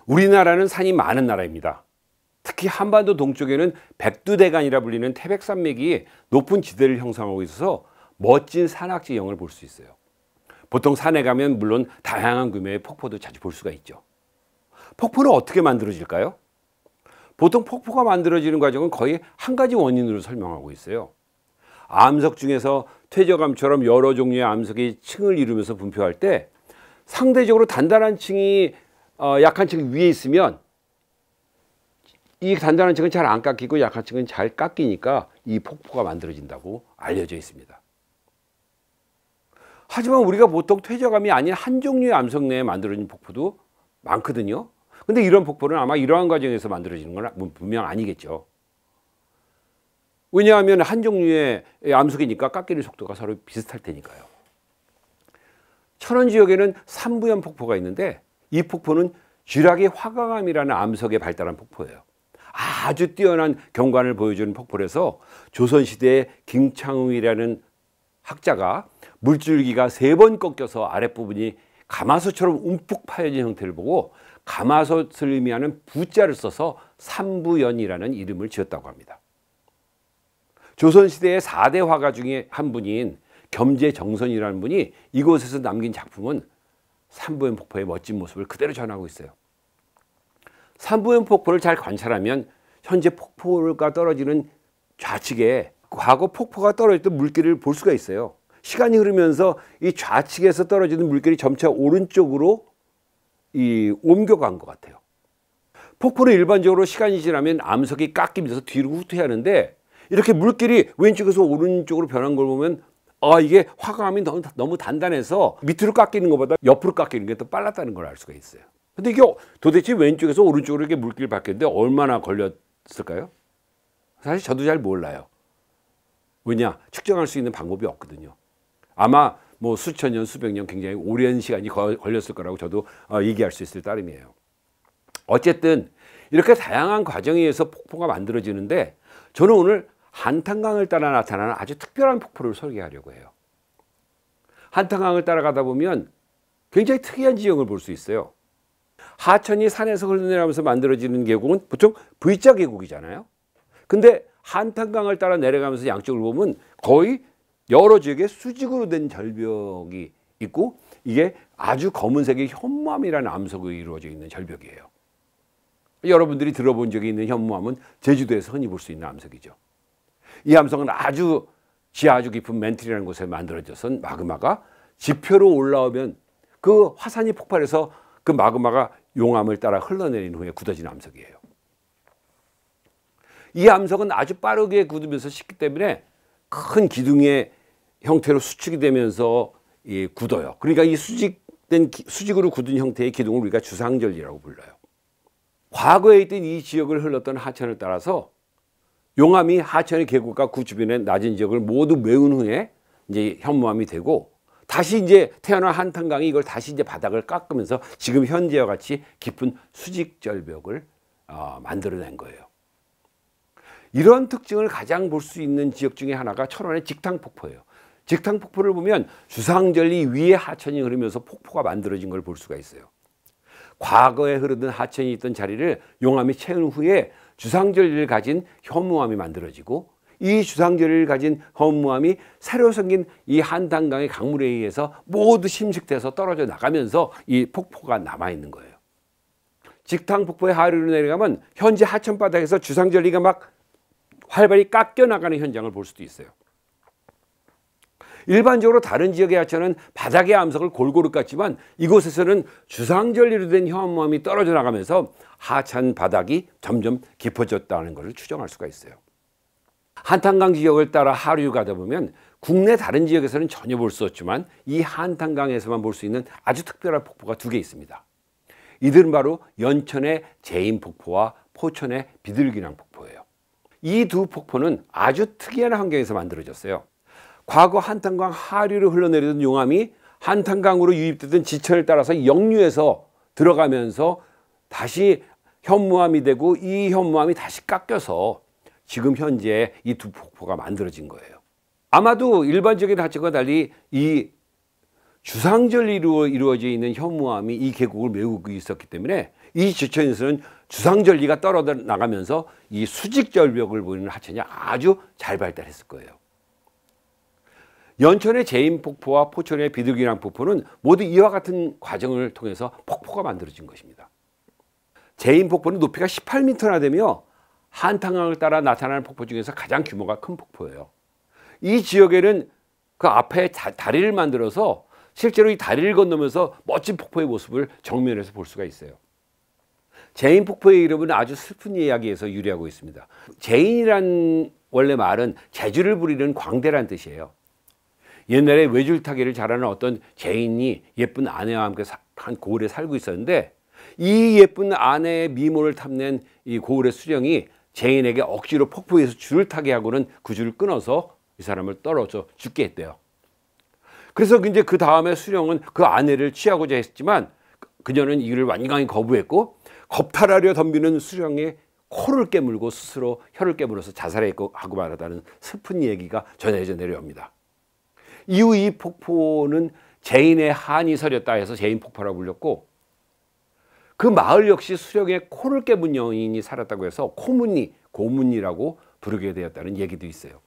우리나라는 산이 많은 나라입니다. 특히 한반도 동쪽에는 백두대간이라 불리는 태백산맥이 높은 지대를 형성하고 있어서 멋진 산악 지형을 볼 수 있어요. 보통 산에 가면 물론 다양한 규모의 폭포도 자주 볼 수가 있죠. 폭포는 어떻게 만들어질까요? 보통 폭포가 만들어지는 과정은 거의 한 가지 원인으로 설명하고 있어요. 암석 중에서 퇴적암처럼 여러 종류의 암석이 층을 이루면서 분포할 때 상대적으로 단단한 층이 약한 층 위에 있으면 이 단단한 층은 잘 안 깎이고 약한 층은 잘 깎이니까 이 폭포가 만들어진다고 알려져 있습니다. 하지만 우리가 보통 퇴적암이 아닌 한 종류의 암석 내에 만들어진 폭포도 많거든요. 근데 이런 폭포는 아마 이러한 과정에서 만들어지는 건 분명 아니겠죠. 왜냐하면 한 종류의 암석이니까 깎이는 속도가 서로 비슷할 테니까요. 천원 지역에는 삼부연 폭포가 있는데 이 폭포는 쥐락의 화강암이라는 암석에 발달한 폭포예요. 아주 뛰어난 경관을 보여주는 폭포라서 조선시대에 김창우이라는 학자가 물줄기가 3번 꺾여서 아랫부분이 가마솥처럼 움푹 파여진 형태를 보고 가마솥을 의미하는 부자를 써서 삼부연이라는 이름을 지었다고 합니다. 조선시대의 4대 화가 중에 한 분인 겸재정선이라는 분이 이곳에서 남긴 작품은 삼부연 폭포의 멋진 모습을 그대로 전하고 있어요. 삼부연 폭포를 잘 관찰하면 현재 폭포가 떨어지는 좌측에 과거 폭포가 떨어졌던 물길을 볼 수가 있어요. 시간이 흐르면서 이 좌측에서 떨어지는 물길이 점차 오른쪽으로 옮겨간 것 같아요. 폭포는 일반적으로 시간이 지나면 암석이 깎이면서 뒤로 후퇴하는데 이렇게 물길이 왼쪽에서 오른쪽으로 변한 걸 보면 이게 화강암이 너무 단단해서 밑으로 깎이는 것보다 옆으로 깎이는 게 더 빨랐다는 걸 알 수가 있어요. 근데 이게 도대체 왼쪽에서 오른쪽으로 이렇게 물길이 바뀌었는데 얼마나 걸렸을까요? 사실 저도 잘 몰라요. 왜냐? 측정할 수 있는 방법이 없거든요. 아마 뭐 수천 년, 수백 년 굉장히 오랜 시간이 걸렸을 거라고 저도 얘기할 수 있을 따름이에요. 어쨌든 이렇게 다양한 과정에 의해서 폭포가 만들어지는데 저는 오늘 한탄강을 따라 나타나는 아주 특별한 폭포를 소개하려고 해요. 한탄강을 따라가다 보면 굉장히 특이한 지형을 볼 수 있어요. 하천이 산에서 흘러내려가면서 만들어지는 계곡은 보통 V자 계곡이잖아요. 근데 한탄강을 따라 내려가면서 양쪽을 보면 거의 여러 지역에 수직으로 된 절벽이 있고 이게 아주 검은색의 현무암이라는 암석으로 이루어져 있는 절벽이에요. 여러분들이 들어본 적이 있는 현무암은 제주도에서 흔히 볼 수 있는 암석이죠. 이 암석은 아주 지하 아주 깊은 멘틀이라는 곳에 만들어져서 마그마가 지표로 올라오면 그 화산이 폭발해서 그 마그마가 용암을 따라 흘러내린 후에 굳어진 암석이에요. 이 암석은 아주 빠르게 굳으면서 식기 때문에 큰 기둥의 형태로 수축이 되면서 굳어요. 그러니까 이 수직으로 굳은 형태의 기둥을 우리가 주상절리라고 불러요. 과거에 있던 이 지역을 흘렀던 하천을 따라서 용암이 하천의 계곡과 그 주변의 낮은 지역을 모두 메운 후에 이제 현무암이 되고 다시 이제 태어난 한탄강이 이걸 다시 이제 바닥을 깎으면서 지금 현재와 같이 깊은 수직절벽을 만들어낸 거예요. 이런 특징을 가장 볼 수 있는 지역 중에 하나가 철원의 직탕폭포예요. 직탕폭포를 보면 주상절리 위에 하천이 흐르면서 폭포가 만들어진 걸 볼 수가 있어요. 과거에 흐르던 하천이 있던 자리를 용암이 채운 후에 주상절리를 가진 현무암이 만들어지고 이 주상절리를 가진 현무암이 새로 생긴 이 한탄강의 강물에 의해서 모두 심식돼서 떨어져 나가면서 이 폭포가 남아있는 거예요. 직탕폭포의 하류로 내려가면 현재 하천바닥에서 주상절리가 막 활발히 깎여 나가는 현장을 볼 수도 있어요. 일반적으로 다른 지역의 하천은 바닥의 암석을 골고루 깎지만 이곳에서는 주상절리로 된 현무암이 떨어져 나가면서 하천 바닥이 점점 깊어졌다는 것을 추정할 수가 있어요. 한탄강 지역을 따라 하류 가다 보면 국내 다른 지역에서는 전혀 볼 수 없지만 이 한탄강에서만 볼 수 있는 아주 특별한 폭포가 2개 있습니다. 이들은 바로 연천의 제인폭포와 포천의 비둘기낭 폭포예요. 이 두 폭포는 아주 특이한 환경에서 만들어졌어요. 과거 한탄강 하류로 흘러내리던 용암이 한탄강으로 유입되던 지천을 따라서 역류해서 들어가면서 다시 현무암이 되고 이 현무암이 다시 깎여서 지금 현재 이 두 폭포가 만들어진 거예요. 아마도 일반적인 하천과 달리 이 주상절리로 이루어져 있는 현무암이 이 계곡을 메우고 있었기 때문에 이 지천에서는 주상절리가 떨어져 나가면서 이 수직절벽을 보이는 하천이 아주 잘 발달했을 거예요. 연천의 제인폭포와 포천의 비둘기낭 폭포는 모두 이와 같은 과정을 통해서 폭포가 만들어진 것입니다. 제인폭포는 높이가 18m나 되며 한탄강을 따라 나타나는 폭포 중에서 가장 규모가 큰 폭포예요. 이 지역에는 그 앞에 다리를 만들어서 실제로 이 다리를 건너면서 멋진 폭포의 모습을 정면에서 볼 수가 있어요. 제인폭포의 이름은 아주 슬픈 이야기에서 유래하고 있습니다. 제인이란 원래 말은 재주를 부리는 광대란 뜻이에요. 옛날에 외줄타기를 잘하는 어떤 제인이 예쁜 아내와 함께 한 고을에 살고 있었는데 이 예쁜 아내의 미모를 탐낸 이 고을의 수령이 제인에게 억지로 폭포에서 줄을 타게 하고는 그 줄을 끊어서 이 사람을 떨어져 죽게 했대요. 그래서 이제 그 다음에 수령은 그 아내를 취하고자 했지만 그녀는 이를 완강히 거부했고 겁탈하려 덤비는 수령의 코를 깨물고 스스로 혀를 깨물어서 자살하고 말았다는 슬픈 얘기가 전해져 내려옵니다. 이후 이 폭포는 제인의 한이 서렸다 해서 제인폭포라고 불렸고 그 마을 역시 수령의 코를 깨문 여인이 살았다고 해서 코문리, 고문리라고 부르게 되었다는 얘기도 있어요.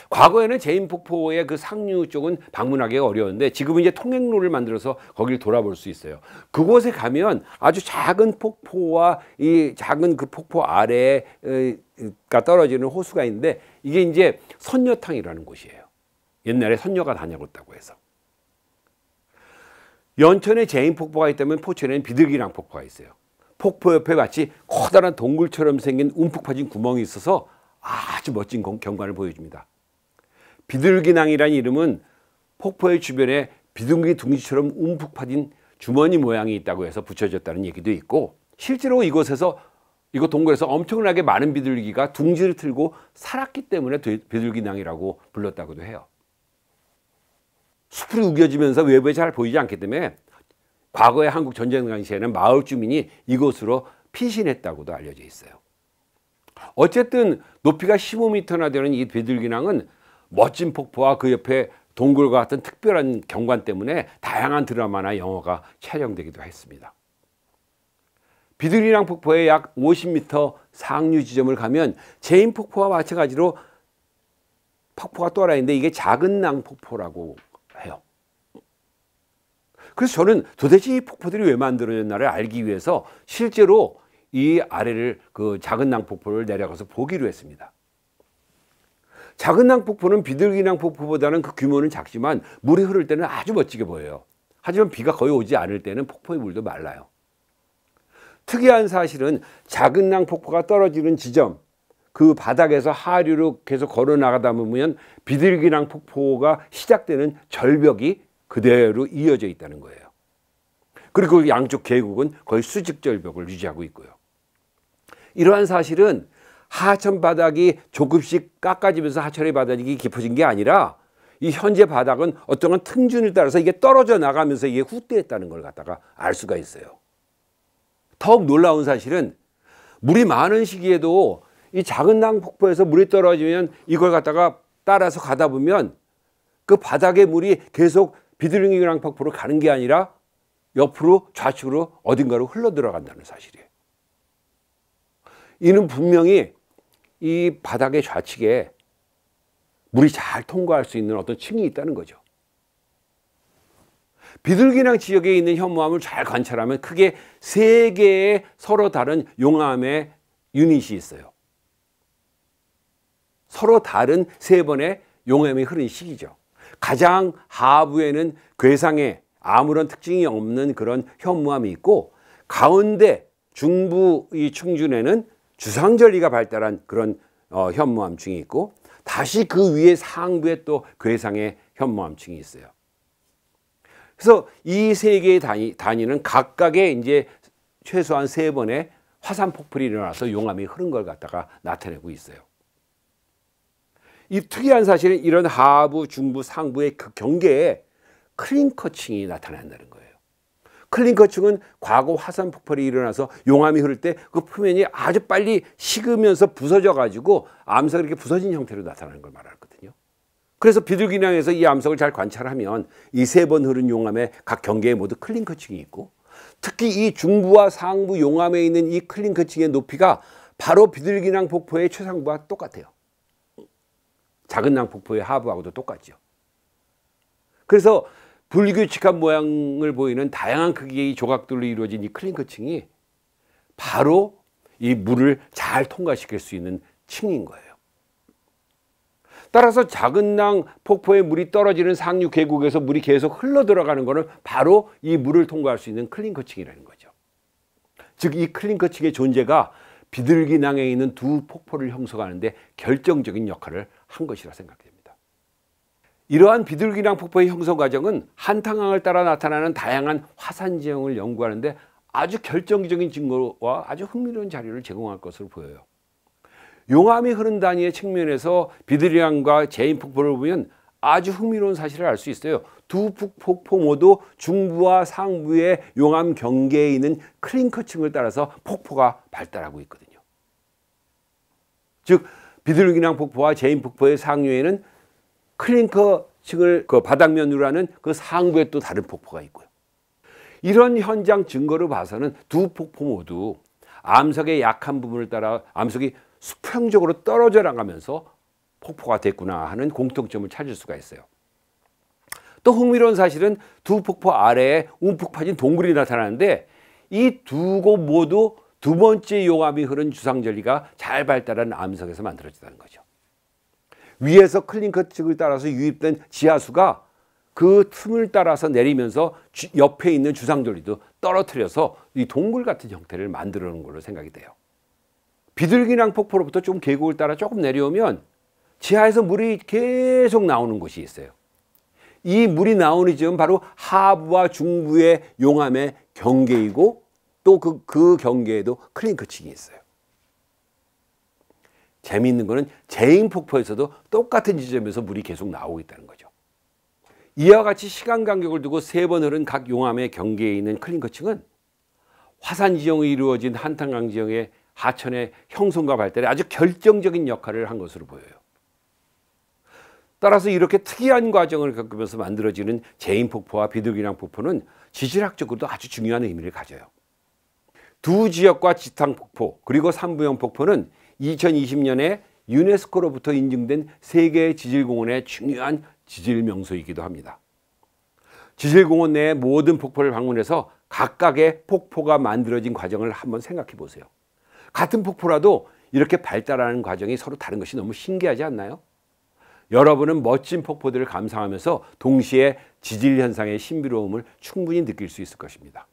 과거에는 제인폭포의 그 상류 쪽은 방문하기가 어려웠는데 지금은 이제 통행로를 만들어서 거기를 돌아볼 수 있어요. 그곳에 가면 아주 작은 폭포와 이 작은 그 폭포 아래가 떨어지는 호수가 있는데 이게 이제 선녀탕이라는 곳이에요. 옛날에 선녀가 다녀갔다고 해서. 연천에 제인폭포가 있다면 포천에는 비둘기낭 폭포가 있어요. 폭포 옆에 마치 커다란 동굴처럼 생긴 움푹 파진 구멍이 있어서 아주 멋진 경관을 보여줍니다. 비둘기낭이라는 이름은 폭포의 주변에 비둘기 둥지처럼 움푹 파진 주머니 모양이 있다고 해서 붙여졌다는 얘기도 있고 실제로 이곳 동굴에서 엄청나게 많은 비둘기가 둥지를 틀고 살았기 때문에 비둘기낭이라고 불렀다고도 해요. 숲이 우겨지면서 외부에 잘 보이지 않기 때문에 과거의 한국 전쟁 당시에는 마을 주민이 이곳으로 피신했다고도 알려져 있어요. 어쨌든 높이가 15m나 되는 이 비둘기낭은 멋진 폭포와 그 옆에 동굴과 같은 특별한 경관 때문에 다양한 드라마나 영화가 촬영되기도 했습니다. 비둘기낭 폭포의 약 50m 상류 지점을 가면 제인폭포와 마찬가지로 폭포가 또 하나 있는데 이게 작은 낭 폭포라고 해요. 그래서 저는 도대체 이 폭포들이 왜 만들어졌나를 알기 위해서 실제로 이 아래를 그 작은 낭 폭포를 내려가서 보기로 했습니다. 작은 낭 폭포는 비둘기낭 폭포보다는 그 규모는 작지만 물이 흐를 때는 아주 멋지게 보여요. 하지만 비가 거의 오지 않을 때는 폭포의 물도 말라요. 특이한 사실은 작은 낭 폭포가 떨어지는 지점, 그 바닥에서 하류로 계속 걸어 나가다 보면 비둘기낭 폭포가 시작되는 절벽이 그대로 이어져 있다는 거예요. 그리고 양쪽 계곡은 거의 수직절벽을 유지하고 있고요. 이러한 사실은 하천 바닥이 조금씩 깎아지면서 하천의 바닥이 깊어진 게 아니라 이 현재 바닥은 어떠한 틈준을 따라서 이게 떨어져 나가면서 이게 후퇴했다는 걸 갖다가 알 수가 있어요. 더욱 놀라운 사실은 물이 많은 시기에도 이 작은 낭 폭포에서 물이 떨어지면 이걸 갖다가 따라서 가다 보면 그 바닥의 물이 계속 비둘기낭 폭포로 가는 게 아니라 옆으로 좌측으로 어딘가로 흘러 들어간다는 사실이에요. 이는 분명히 이 바닥의 좌측에 물이 잘 통과할 수 있는 어떤 층이 있다는 거죠. 비둘기낭 지역에 있는 현무암을 잘 관찰하면 크게 3개의 서로 다른 용암의 유닛이 있어요. 서로 다른 3번의 용암이 흐르는 시기죠. 가장 하부에는 괴상의 아무런 특징이 없는 그런 현무암이 있고 가운데 중부 이 충준에는 주상절리가 발달한 그런 현무암층이 있고 다시 그 위에 상부에 또 괴상의 현무암층이 있어요. 그래서 이 3개의 단위는 각각의 이제 최소한 3번의 화산 폭발이 일어나서 용암이 흐른 걸 갖다가 나타내고 있어요. 이 특이한 사실은 이런 하부, 중부, 상부의 그 경계에 클린커층이 나타난다는 거예요. 클린커층은 과거 화산 폭발이 일어나서 용암이 흐를 때 그 표면이 아주 빨리 식으면서 부서져 가지고 암석이 이렇게 부서진 형태로 나타나는 걸 말하거든요. 그래서 비둘기낭에서 이 암석을 잘 관찰하면 이 세 번 흐른 용암의 각 경계에 모두 클링커층이 있고, 특히 이 중부와 상부 용암에 있는 이 클링커층의 높이가 바로 비둘기낭 폭포의 최상부와 똑같아요. 작은 낭 폭포의 하부하고도 똑같죠. 그래서 불규칙한 모양을 보이는 다양한 크기의 조각들로 이루어진 이 클링커층이 바로 이 물을 잘 통과시킬 수 있는 층인 거예요. 따라서 작은 낭 폭포에 물이 떨어지는 상류 계곡에서 물이 계속 흘러 들어가는 것은 바로 이 물을 통과할 수 있는 클링커층이라는 거죠. 즉, 이 클링커층의 존재가 비둘기낭에 있는 두 폭포를 형성하는데 결정적인 역할을 한 것이라 생각됩니다. 이러한 비둘기낭 폭포의 형성 과정은 한탕항을 따라 나타나는 다양한 화산 지형을 연구하는데 아주 결정적인 증거와 아주 흥미로운 자료를 제공할 것으로 보여요. 용암이 흐른 단위의 측면에서 비둘기낭과 제인 폭포를 보면 아주 흥미로운 사실을 알 수 있어요. 두 폭포 모두 중부와 상부의 용암 경계에 있는 클링커층을 따라서 폭포가 발달하고 있거든요. 즉, 비둘기낭 폭포와 제인 폭포의 상류에는 클링커층을 바닥면으로 하는 그 상부에 또 다른 폭포가 있고요. 이런 현장 증거를 봐서는 두 폭포 모두 암석의 약한 부분을 따라 암석이 수평적으로 떨어져 나가면서 폭포가 됐구나 하는 공통점을 찾을 수가 있어요. 또 흥미로운 사실은 두 폭포 아래에 움푹 파진 동굴이 나타나는데 이 두 곳 모두 두 번째 용암이 흐른 주상절리가 잘 발달한 암석에서 만들어졌다는 거죠. 위에서 클링커층을 따라서 유입된 지하수가 그 틈을 따라서 내리면서 옆에 있는 주상절리도 떨어뜨려서 이 동굴 같은 형태를 만들어 놓은 걸로 생각이 돼요. 비둘기낭 폭포로부터 좀 계곡을 따라 조금 내려오면 지하에서 물이 계속 나오는 곳이 있어요. 이 물이 나오는 지점은 바로 하부와 중부의 용암의 경계이고 또 그 경계에도 클링커층이 있어요. 재미있는 거는 제인 폭포에서도 똑같은 지점에서 물이 계속 나오고 있다는 거죠. 이와 같이 시간 간격을 두고 세 번 흐른 각 용암의 경계에 있는 클링커층은 화산 지형으로 이루어진 한탄강 지형의 하천의 형성과 발달에 아주 결정적인 역할을 한 것으로 보여요. 따라서 이렇게 특이한 과정을 겪으면서 만들어지는 제인 폭포와 비둘기낭 폭포는 지질학적으로도 아주 중요한 의미를 가져요. 두 지역과 지탕 폭포 그리고 삼부형 폭포는 2020년에 유네스코로부터 인증된 세계 지질공원의 중요한 지질 명소이기도 합니다. 지질공원 내의 모든 폭포를 방문해서 각각의 폭포가 만들어진 과정을 한번 생각해 보세요. 같은 폭포라도 이렇게 발달하는 과정이 서로 다른 것이 너무 신기하지 않나요? 여러분은 멋진 폭포들을 감상하면서 동시에 지질 현상의 신비로움을 충분히 느낄 수 있을 것입니다.